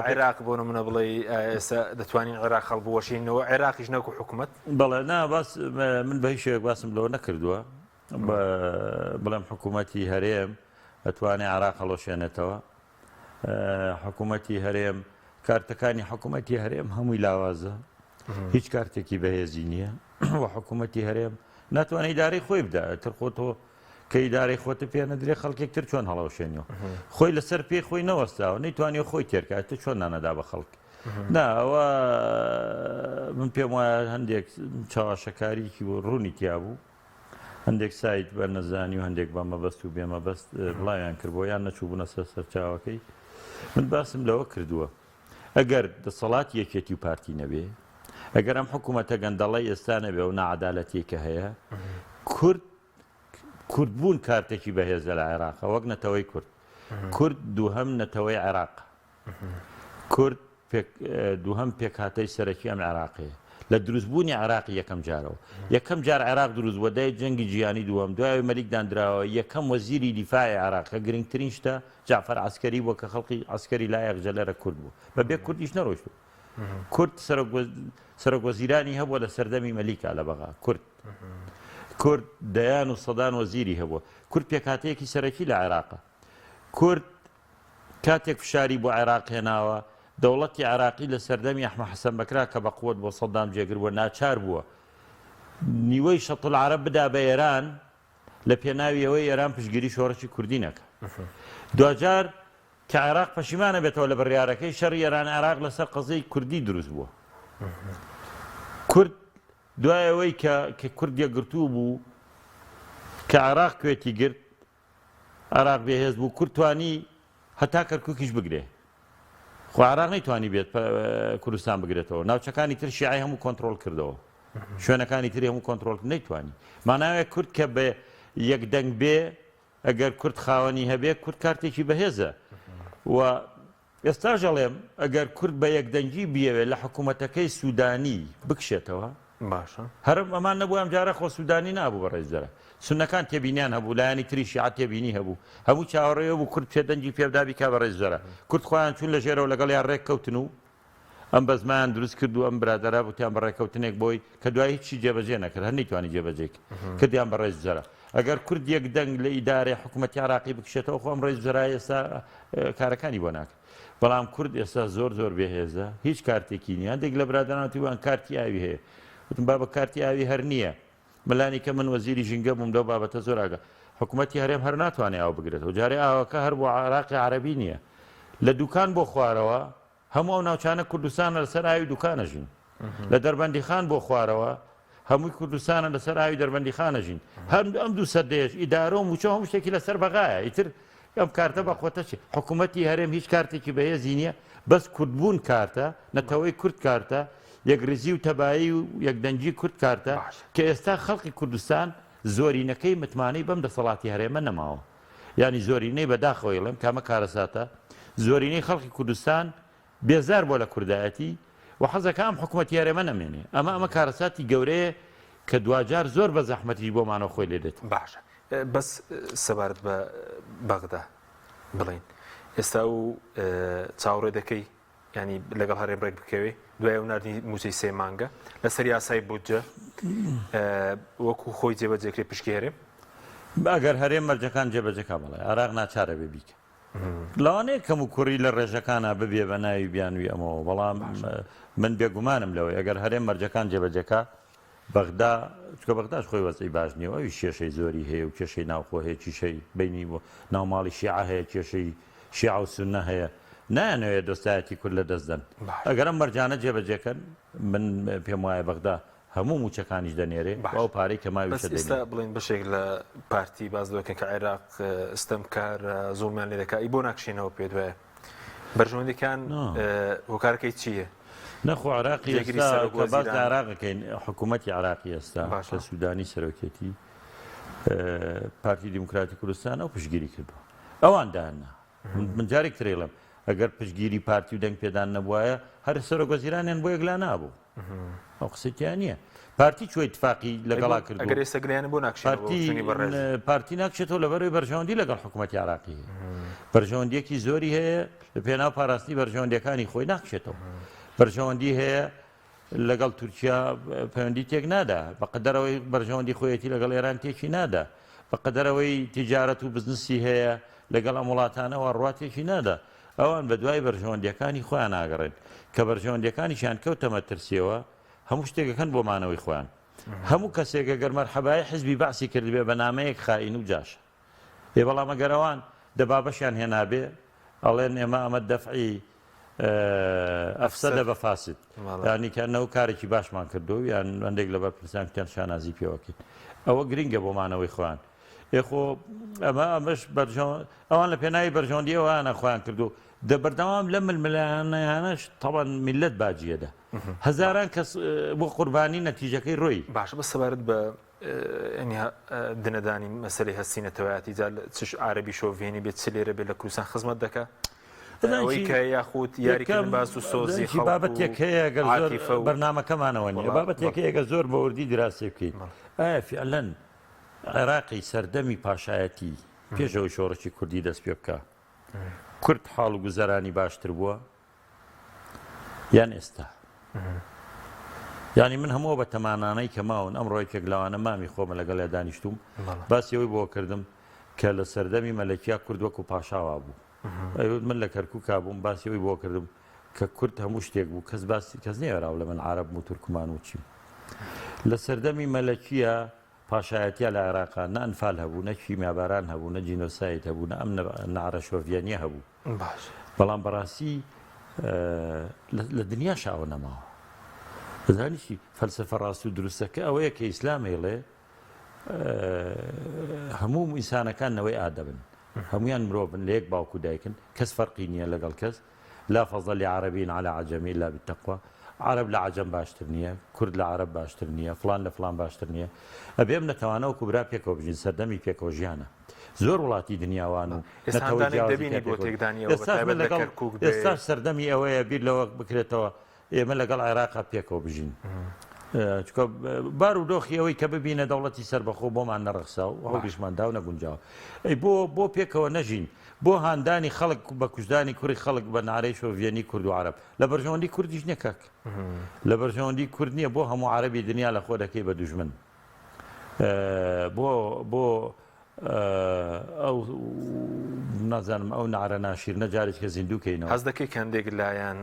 عێراق بۆ نمونە بڵێ ئێستا دەتوانین عێراق هەڵبوەشینەوە عێراقیش نەکو حکوومەت بەڵێ نا باس من بە هیچ شێوەیەک باسم لەوە نەکردووە بڵێم حکوومەتی هەرێم ئەتوانێ عێراق هەڵۆشێنێتەوە حکوومەتی هەرێم کارتەکانی حکوومەتی هەرێم هەمووی لاوازە هیچ کارتێکی بەهێزی نییە و حکوومەتی هەرێم ناتوانێت ئیدارەی خۆی بدە ترخۆتەوە کە ئیدارەی خۆتە پێ نەدرێ خەڵکێکتر چۆن هەڵەوشێنیەوە خۆی لەسەر پێی خۆی نەوەستاوە نەیتوانێت خۆی تێرکاتە چۆن نانەدا بە خەڵک نا ئەوە من پێم وایە هەندێک چاواشەکاریکی بۆ ڕوونی تیا بوو هەندێک سایت بە نەزانی و هەندێک بە مەبەست و بێمەبەست بڵاویان کردبووە یان نەچووبوونە سەرچاوەکەی من باسم لەوە کردووە ئەگەر دەسەڵات یەکێتی و پارتی نەبێ ئەگەر ئەم حکوومەتە گەندەڵی ئێستا نەبێ و نەعەدالەتێکە هەیە کوردبوون کارتێکی بەهێزە لە عێراقە وەک نەتەوەی کورد دووهەم نەتەوەی عێراق کورد دووهەم پێکهاتەی سەرەکی ئەم عێراقەیە لە دروستبوونی عێراقی یەکەم جارەوە یەکەم جار عێراق دروست بووە دای جەنگی جیهانی دووەم دوای مەلیک دانراوە یەکەم وەزیری دیفاعی عێراق کە گرنگترین شتە جعفەر عەسکەری بووە کە خەڵکی عەسکەری لایەق ژەلەرە کورد بوو بەبێ کوردیش نەڕۆیشت کورد سەرۆکوەزیرانی هەبووە لە سەردەمی مەلیکا لە بەغا کورد دەیان و سەدان وەزیری هەبووە کورد پێکهاتەیەکی سەرەکی لە عێراقە کورد کاتێک فشاری بۆ عێراق هێناوە دەوڵەتی عێراقی لە سەردەمی ئەحمەد حەسەن بەکرا کە بە قووەت بۆ سەدام جێگر بووە ناچار بووە نیوەی شەتڵ عەرەب بدا بە ئێران لە پێناوی ئەوەی ئێران پشتگیری شۆڕشی کوردی نەکە دوجار کە عێراق پەشیمانە بێتەوە لە بڕیارەکەی شەڕی ئێران عێراق لەسەر قەزەی کوردی دروست بووە کورد دوای ئەوەی کە کورد یەکگرتوو بوو کە عێراق کوێتی گرت عێراق بێهێز بوو کورد توانی هەتا کەرکووکیش بگرێ خۆ عێراق نەیتوانی بێت کوردستان بگرێتەوە ناوچەکانی تر شیعی هەموو کۆنتڕۆڵ کردەوە شوێنەکانی تری هەموو کۆنتڕۆڵ نەیتوانی ماناوێت کورد کە بە یەکدەنگ بێ ئەگەر کورد خاوەنی هەبێ کورد کارتێکی بەهێزە و ئێستا ژەڵێم ئەگەر کورد بە یەکدەنگی بیەوێت لە حکوومەتەکەی سوودانی بکشێتەوە باشە هەرم ئەمان نەبوو ئەم جارە خۆ سوودانی نابوو بە ڕێزدەرە سونەکان تێبینیان هەبوو لایانی تری شیعە تێبینی هەبوو هەموو چاوەڕێوە بوو کورد پێدەنگی پێدابی کا بە ڕێزدەرە کورد خۆیان چوون لە ژێرەوە لەگەڵ یان ڕێککەوتن و ئەم بەزمان دروست کرد و ئەم برادەرا بوتیان بە ڕێککەوتنێک بۆی کە دوای هیچی جێبەجێ نەکرد هەر نەیتوانی جێبەجێک کردیان بە ڕێزدەرە ئەگەر کورد یەکدەنگ لە ئیدارەی حکوومەتی عێراقی بکشێتەوە خۆم ڕێزدەرای ئێستا کارەکانی بۆ ناکرد بەڵام کورد ئێستا زۆر بێهێزە هیچ کارتێکی نییە هەندێک لە برادرانەوەیان کارتی ئاوی هەیە وتم بابە کارتی ئاوی هەر نییە مەلانی کە من وەزیری ژینگە بووم لەو بابەتە زۆر ئاگە حکوومەتی هەرێم هەر ناتوانێت ئاو بگرێتەوە جارێ ئاوەکە هەر بۆ عێراقی عەرەبی نییە لە دوکان بۆ خوارەوە هەموو ئەو ناوچانە کوردستانە لەسەر ئاوی دوکانەژین لە دەربەندیخان بۆ خوارەوە هەمووی کوردستانە لەسەر ئاوی دەربەندیخانەژین هەر ئەم دوو سەردەیەش ئیدارە و موچە هەموو شتێکی لەسەر بەغایە ئیتر ئەم کارتە بە خۆتەچی حکوومەتی هەرێم هیچ کارتێکی بەهێزی نییە بەس کوردبوون کارتە نەتەوەی کورد کارتە یەکریزی و تەبایی و یەکدەنگی کورد کارتە کە ئێستا خەڵکی کوردستان زۆرینەکەی متمانەی بەم دەسەڵاتی هەرێمە نەماوە ینی زۆرینەی بەداخەوەی لەم کامە کارەساتە زۆرینەی خەڵکی کوردستان بێزار بۆ لە کوردایەتی و حەزەکەم حکوومەتی هەرێمە نەمێنێ ئەمە کارەساتی گەورەیە کە دوجار زۆر بە زەحمەتی بۆمانەوە خۆی لێ دێت باشە بەس سەبارەت بە بەغدا بڵین ئێستا و چاوەڕێ دەکەی ینی لەگەڵ هەرێم ڕێک بکەوێ دوای و نردنی موچەی سێ مانگە لەسەر یاسای بودجە وەکو خۆی جێبەجێکرێ پشکی هەرێم ئەگەر هەرێم مەرجەکان جێبەجەکە بڵێ عێراق ناچارە بێ بیکە لەوانەیە کەم و کوڕی لە ڕێژەکانە ببێ بە ناوی بیانوی ئەمەوە بەڵام من بێگومانم لەوەی ئەگەر هەرێم مەرجەکان جێبەجەکە بەغدا چکە بەغداش خۆی وەزعی باش نییە ئەوی کێشەی زۆری هەیە و کێشەی ناوخۆ هەیە چیشەی بینی بۆ ناوماڵی شیعە هەیە کێشەی شیعە و سوننە هەیە نایانەوێت دۆستایەتی کورد لە دەستدەن ئەگەر ئەم مەرجانە جێبەجێکەن من پێم وایە بەغدا هەموو موچەکانیش دەنێرێ ئەو پارەی کە ماوی ئێستا بڵین بەشێک لە پارتی باز دەکەن کە عێراق ستەمکار زۆرمیان لێ دەکات بۆ ناکشێنەوە پێ دوایە بەرژەوەندەکان هۆکارەکەی چییە؟ نەخۆ عێراقی ئێستا کە باز لە عێراقەکەین حکوومەتی عێراقی ئێستا کە سوودانی سەرۆکێتی پارتی دیموکراتی کوردستان ئەو پشتگیری کردووە ئەوان داهێنا من جارێک ترێڵم ئەگەر پشتگیری پارتی و دەنگ پێدان نەبووایە هەر سەرۆکوەزیرانیان بۆ یەکلا نابوو ئەو قسەیان نییە پارتی چۆی اتفاقی لەگەڵا کردو ئەگەر ئێستا گریان بۆ ناکشێنی بەڕێز پارتی ناکشێتەوە لەبەرەوەی بەرژەوەندی لەگەڵ حکوومەتی عراقی بەرژەوەندیەکی زۆری هەیە لە پێناو پاراستی بەرژەوەندیەکانی خۆی ناکشێتەوە بەرژەوەندی هەیە لەگەڵ تورکیا پەیوەندی تێک نادا بەقەدەرەوەی بەرژەوەندی خۆیەتی لەگەڵ ئێران تێکی نادا بەقەدەرەوەی تیجارەت و بزنسی هەیە لەگەڵ ئەم وڵاتانەوە ڕاتێکی نادا ئەوان بە دوای بەرژەوەندیەکانی خۆیان ناگەڕێن کە بەرژەوەندیەکانیشیان کەوتەمە ترسیەوە هەموو شتێکەکەن بۆ مانەوەی خۆیان هەموو کەسێکە گەرمەرحەبای حزبی باسی کرد بێ بە نامەیەک خائین و جاشە ێ بەڵام ئەگەرەوان دەبابەشیان هێنابێ ئەڵێن ئێمە ئەمە دەفعی ئەفسەدە بە فاسد ینی کەنەوە کارێکی باشمان کردو یان هەندێک لە بەرپرسیان کتیان شانازی پێوەکەین ئەوە گرینگە بۆ مانەوەی خۆیان ئێخۆ ئەمەش ئەوان لە پێناوی بەرژەوەندی ئەوانە خۆیان کردو دەبەردەوام لە ململانەیانەش تەڵەن میلەت باجیەدا هەزاران کەس بۆ قوربانی نەتیجەکەی ڕۆی باشە بە سەبارەت بە دنەدانی مەسەری هەستینەتەوەیاتی چش عربی شۆڤێنی بێت چ لێرە بێت لە کوردستان خزمەت دەکات ئەوەی کە یاخود یاریکردن باس و سۆزی بابەتێک هەیە گەر بەرنامەکەمانەوە نیە بابەتێک هەیە گە زۆر بە وردی دراسی بکەیت ئایا فعلەن عێراقی سەردەمی پاشایەتی پێشەوەی شۆڕەکی کوردی دەست پێ بکە کورد حاڵ و گوزەرانی باشتر بووە یان ئێستا ینی من هەموو بە تەمانانەی کە ماون ئەم ڕۆیکێک لەوانە مامی خۆمە لەگەڵ لە دانیشتوم باسیەوەی بۆ کردم کە لە سەردەمی مەلەکیا کورد وەکو پاشاوا بوو من لە کەرکوو کابووم باسیەوەی بۆ کردم کە کورد هەموو شتێک بوو کەس نێرااو لە من عرب و تورکمان و چیم لە سەردەمی مەلەکیە پاشایەتیا لە عێراقا نە ئەنفال هەبوو نە کیمیاباران هەبوو نە جینۆسایت هەبوو نە ئەم نەعرە شۆڤیانیە هەبوو بەڵام بەڕاستی لە دنیا شاوە نەماوە بزانیشی فەلسفە ڕاست و دروستەکە ئەوەیە کە ئیسلامێڵێ هەموو ئینسانەکانەوەی ئادەبن هەمویان مرۆڤن لە یەک باوکو دایکن کەس فەرقی نییە لەگەڵ کەس لا فەضەل لعربین على عجمی إلا بالتقوى عرب لە عەجەم باشتر نییە کورد لە عەرەب باشتر نییە فڵان لە فڵان باشتر نییە ئەبێم نەتەوانەوە کوبرا پێکەوە بژین سەردەمی پێکەوە ژیانە زۆر وڵاتی دنیاوان و ئێستا سەردەمی ئەوەیە بیر لەوە بکرێتەوە ئێمە لەگەڵ عێراقا پێکەوە بژین چکە بار و دۆخی ئەوەی کە ببینە دەوڵەتی سەربەخۆ بۆمان نەڕەخسا و هەوریشماندا و نەگونجاوە ئەی بۆ پێکەوە نەژین بۆ هاندانی خەڵک بە کوژدانی کوڕی خەڵک بە نارەی شۆڤێنی کورد و عەرەب لە بەرژەوەندی کوردیش نییە کاک لە بەرژەوەندی کورد نییە بۆ هەموو عەرەبی دنیا لە خۆ دەکەی بە دوژمن بۆ ئەو نازانم ئەو نعرە ناشیر نەجارێککە زیندووکەینەوە هەز دەکەی هەندێک لایەن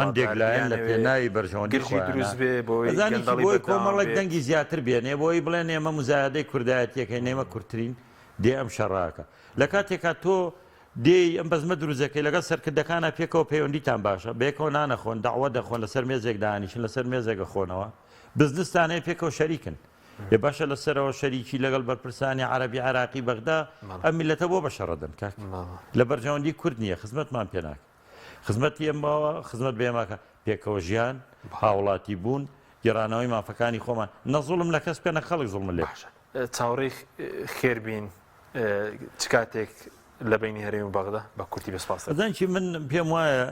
هەندێک لایەن لە پێناوی بەرژەوەندی دروست بێ بۆی کۆمەڵێک دەنگی زیاتر بێنێ بۆی بڵێن ئێمە مزایدەی کوردایەتیەکەی نێمە کورتترین دێ ئەم شەڕاکە لە کاتێکا تۆ دێی ئەم بەزمە دروزەکەی لەگەڵ سەرکردەکانە پێکەوە پەیوەندیتان باشە بێکەوە نانەخۆن داوە دەخۆن لەسەر مێزێک دانیشن لەسەر مێزێکە خۆنەوە بزنستانەیە پێکەوە شەریکن ێ باشە لەسەرەوە شەریکی لەگەڵ بەرپرسانی عەرەبی عێراقی بەغدا ئەم میلەتە بۆ بەشەڕەدەن کاک لە بەرژەوەندی کورد نییە خزمەتمان پێ ناکە خزمەتی ئێمەوە خزمەت بێماکە پێکەوە ژیان هاوڵاتی بوون گێڕانەوەی مافەکانی خۆمان نەزوڵم لە کەس پێنە خەڵک زوڵم لێ چاوەڕێی خێربین چ کاتێک لە بینی هەرێمی و بەغدا بە کورتی بەسپاس دەنگی من پێم وایە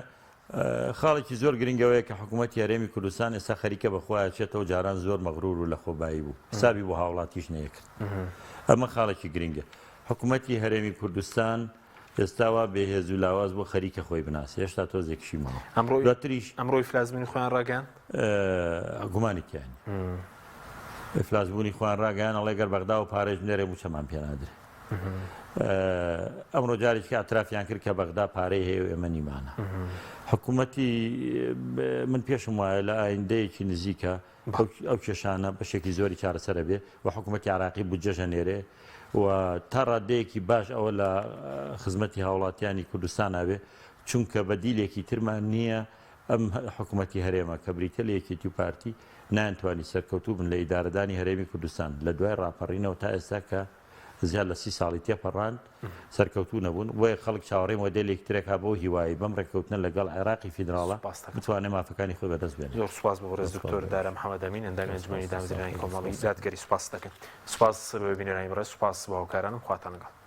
خاڵێکی زۆر گرنگەوەیە کە حکوومەتی هەرێمی کوردستان ئێستا خەریکە بەخۆیان چێتەوە جاران زۆر مەغرور و لە خۆبایی بوو حسابی بۆ هاوڵاتیش نەیەکرد ئەمە خاڵێکی گرنگە حکوومەتی هەرێمی کوردستان ئێستاوا بێهێز و لاواز بۆ خەریکە خۆی بناسی هێشتا تۆزێکشی ماوە ئەمڕۆیتریش ئەمڕۆی فلازبوونی خۆیان ڕاگەیان گومانی تیانی فلازبوونی خۆیان ڕاگەیان ئەڵێ گەر بەغدا و پارێژ نێرێ موچەمان پێ نادرێ ئەمڕۆ جارێکی ئەترافیان کرد کە بەغدا پارەی هەیە و ئێمە نیمانە حکوومەتی من پێشم وایە لە ئایندەیەکی نزیکە ئەو کێشانە بەشێکی زۆری چارەسەرە بێ و حکوومەتی عێراقی بودجەژە نێرێ و تا ڕادەیەکی باش ئەوە لە خزمەتی هاوڵاتیانی کوردستان نابێ چونکە بەدیلێکی ترمان نییە ئەم حکوومەتی هەرێمە کە بریتە لە یەکێتی و پارتی نانتوانی سەرکەوتوو بن لە ئیدارەدانی هەرێمی کوردستان لە دوای ڕاپەڕینەوە تا ئێستا کە زیاد لە 30 ساڵی تێپەڕاند سەرکەوتوو نەبوون وی خەڵک چاوەڕێی مۆدێلێکترێکا بۆ هیوایی بەم ڕێککەوتنە لەگەڵ عێراقی فیدراڵە بتوانێت مافەکانی خۆی بەدەست بێن زۆر سوپاس بە ڕێز دکتۆر دارە محەممەد ئەمین ئەندامی ئەنجومەنی دامەزرێنانی کۆمەڵی دادگەری سوپاس دەکەن سوپاس بە بینەرانی بەڕێز سوپاس بە هاوکارانم خواتان لەگەڵ